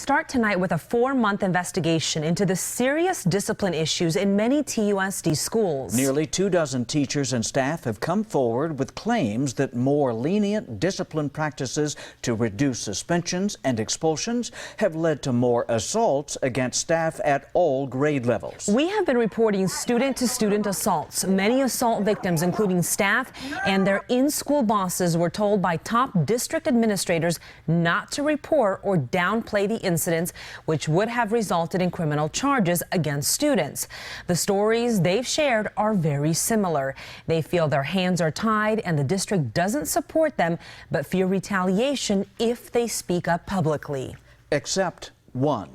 start tonight with a 4-month investigation into the serious discipline issues in many TUSD schools. Nearly 24 teachers and staff have come forward with claims that more lenient discipline practices to reduce suspensions and expulsions have led to more assaults against staff at all grade levels. We have been reporting student-to-student assaults. Many assault victims, including staff and their in-school bosses, were told by top district administrators not to report or downplay the incidents, which would have resulted in criminal charges against students. The stories they've shared are very similar. They feel their hands are tied and the district doesn't support them, but fear retaliation if they speak up publicly. Except one.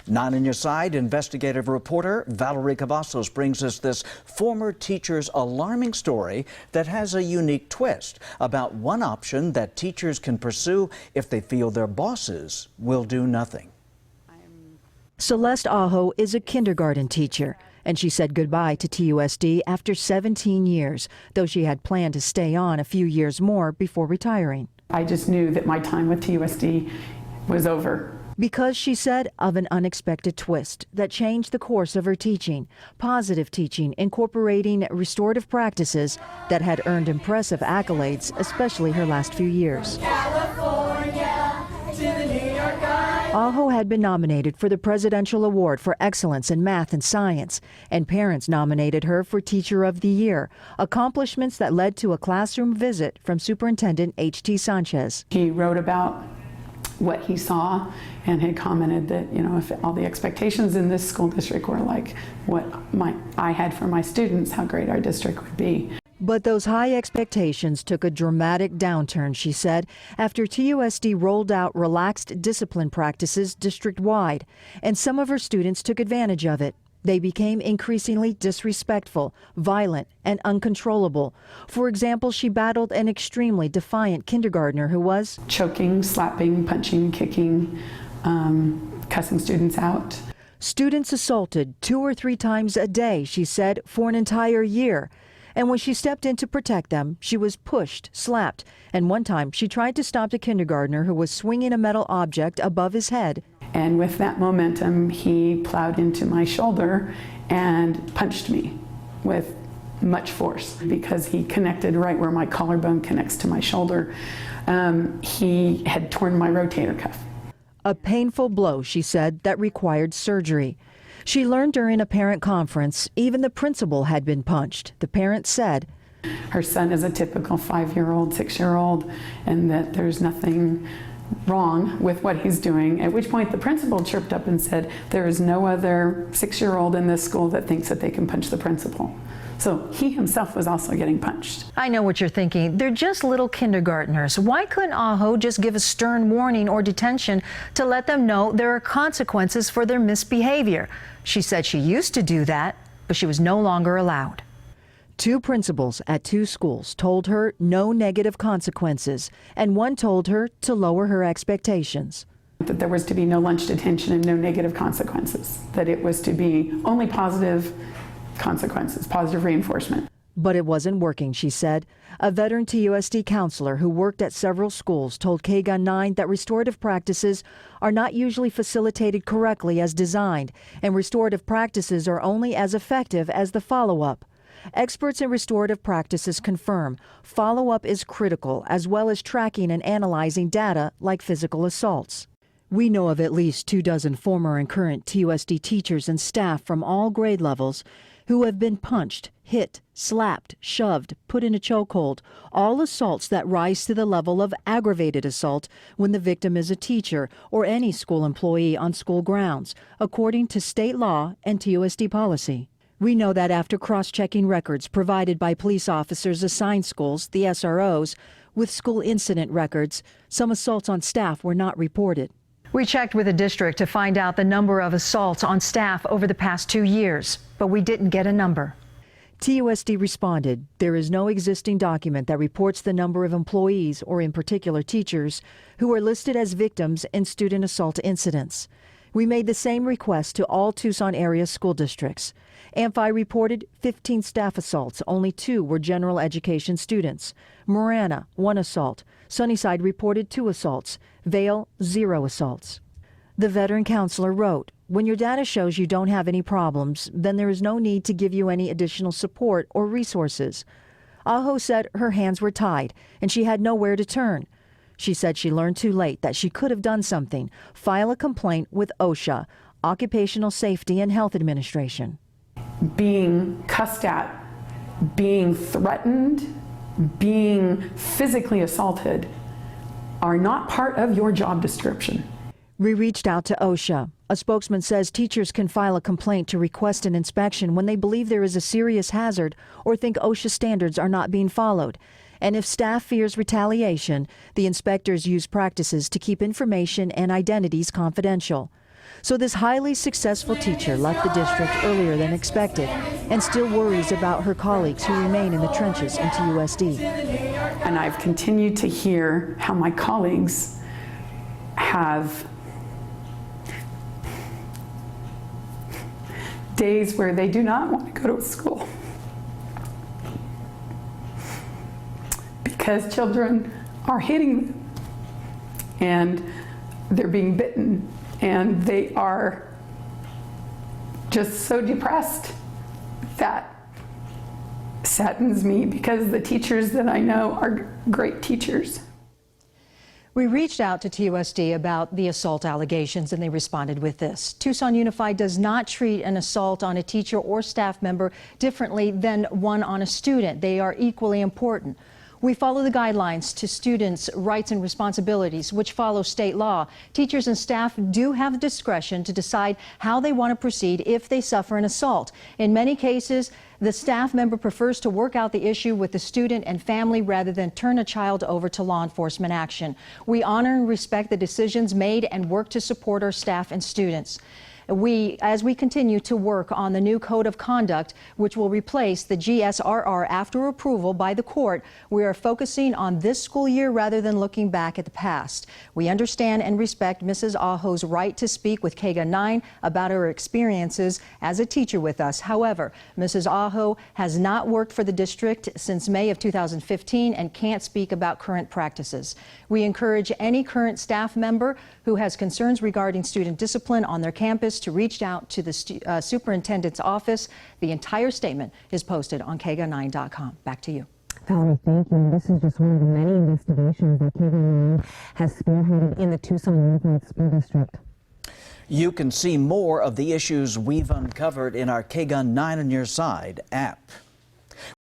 9 on Your Side investigative reporter Valerie Cavazos brings us this former teacher's alarming story that has a unique twist about one option that teachers can pursue if they feel their bosses will do nothing. Celeste Aho is a kindergarten teacher, and she said goodbye to TUSD after 17 years, though she had planned to stay on a few years more before retiring. I just knew that my time with TUSD was over. Because, she said, of an unexpected twist that changed the course of her teaching, positive teaching incorporating restorative practices that had earned impressive accolades, especially her last few years. Aho had been nominated for the Presidential Award for Excellence in Math and Science, and parents nominated her for Teacher of the Year, accomplishments that led to a classroom visit from Superintendent H.T. Sanchez. He wrote about what he saw and had commented that, you know, if all the expectations in this school district were like what I had for my students, how great our district would be. But those high expectations took a dramatic downturn, she said, after TUSD rolled out relaxed discipline practices district-wide, and some of her students took advantage of it. They became increasingly disrespectful, violent, and uncontrollable. For example, she battled an extremely defiant kindergartner who was choking, slapping, punching, kicking, cussing students out. Students assaulted 2 or 3 times a day, she said, for an entire year. And when she stepped in to protect them, she was pushed, slapped, and one time she tried to stop the kindergartner who was swinging a metal object above his head. And with that momentum, he plowed into my shoulder and punched me with much force because he connected right where my collarbone connects to my shoulder. He had torn my rotator cuff. A painful blow, she said, that required surgery. She learned during a parent conference even the principal had been punched. The parent said, her son is a typical 5-year-old, 6-year-old, and that there's nothing wrong with what he's doing, at which point the principal chirped up and said, there is no other 6-year-old in this school that thinks that they can punch the principal. So he himself was also getting punched. I know what you're thinking. They're just little kindergartners. Why couldn't Aho just give a stern warning or detention to let them know there are consequences for their misbehavior? She said she used to do that, but she was no longer allowed. 2 principals at 2 schools told her no negative consequences, and one told her to lower her expectations. That there was to be no lunch detention and no negative consequences, that it was to be only positive consequences, positive reinforcement. But it wasn't working, she said. A veteran TUSD counselor who worked at several schools told KGUN-9 that restorative practices are not usually facilitated correctly as designed, and restorative practices are only as effective as the follow-up. Experts in restorative practices confirm follow-up is critical, as well as tracking and analyzing data like physical assaults. We know of at least 24 former and current TUSD teachers and staff from all grade levels who have been punched, hit, slapped, shoved, put in a chokehold, all assaults that rise to the level of aggravated assault when the victim is a teacher or any school employee on school grounds, according to state law and TUSD policy. We know that after cross-checking records provided by police officers assigned schools, the SROs, with school incident records, some assaults on staff were not reported. We checked with the district to find out the number of assaults on staff over the past 2 years, but we didn't get a number. TUSD responded, there is no existing document that reports the number of employees, or in particular teachers, who are listed as victims in student assault incidents. We made the same request to all Tucson area school districts. Amphi reported 15 staff assaults. Only 2 were general education students. Marana, 1 assault. Sunnyside reported 2 assaults. Vale, 0 assaults. The veteran counselor wrote, "When your data shows you don't have any problems, then there is no need to give you any additional support or resources." Aho said her hands were tied and she had nowhere to turn. She said she learned too late that she could have done something, file a complaint with OSHA, Occupational Safety and Health Administration. Being cussed at, being threatened, being physically assaulted are not part of your job description. We reached out to OSHA. A spokesman says teachers can file a complaint to request an inspection when they believe there is a serious hazard or think OSHA standards are not being followed. And if staff fears retaliation, the inspectors use practices to keep information and identities confidential. So this highly successful teacher left the district earlier than expected and still worries about her colleagues who remain in the trenches in TUSD. And I've continued to hear how my colleagues have days where they do not want to go to school because children are hitting them and they're being bitten and they are just so depressed. That saddens me because the teachers that I know are great teachers. We reached out to TUSD about the assault allegations and they responded with this. Tucson Unified does not treat an assault on a teacher or staff member differently than one on a student. They are equally important. We follow the guidelines to students' rights and responsibilities, which follow state law. Teachers and staff do have discretion to decide how they want to proceed if they suffer an assault. In many cases, the staff member prefers to work out the issue with the student and family rather than turn a child over to law enforcement action. We honor and respect the decisions made and work to support our staff and students. As we continue to work on the new code of conduct, which will replace the GSRR after approval by the court, we are focusing on this school year rather than looking back at the past. We understand and respect Mrs. Aho's right to speak with KGUN-9 about her experiences as a teacher with us. However, Mrs. Aho has not worked for the district since May of 2015 and can't speak about current practices. We encourage any current staff member who has concerns regarding student discipline on their campus to reach out to the superintendent's office. The entire statement is posted on KGUN9.com. Back to you. Valerie, thank you. This is just one of the many investigations that KGUN has spearheaded in the Tucson Unified School District. You can see more of the issues we've uncovered in our KGUN 9 on Your Side app.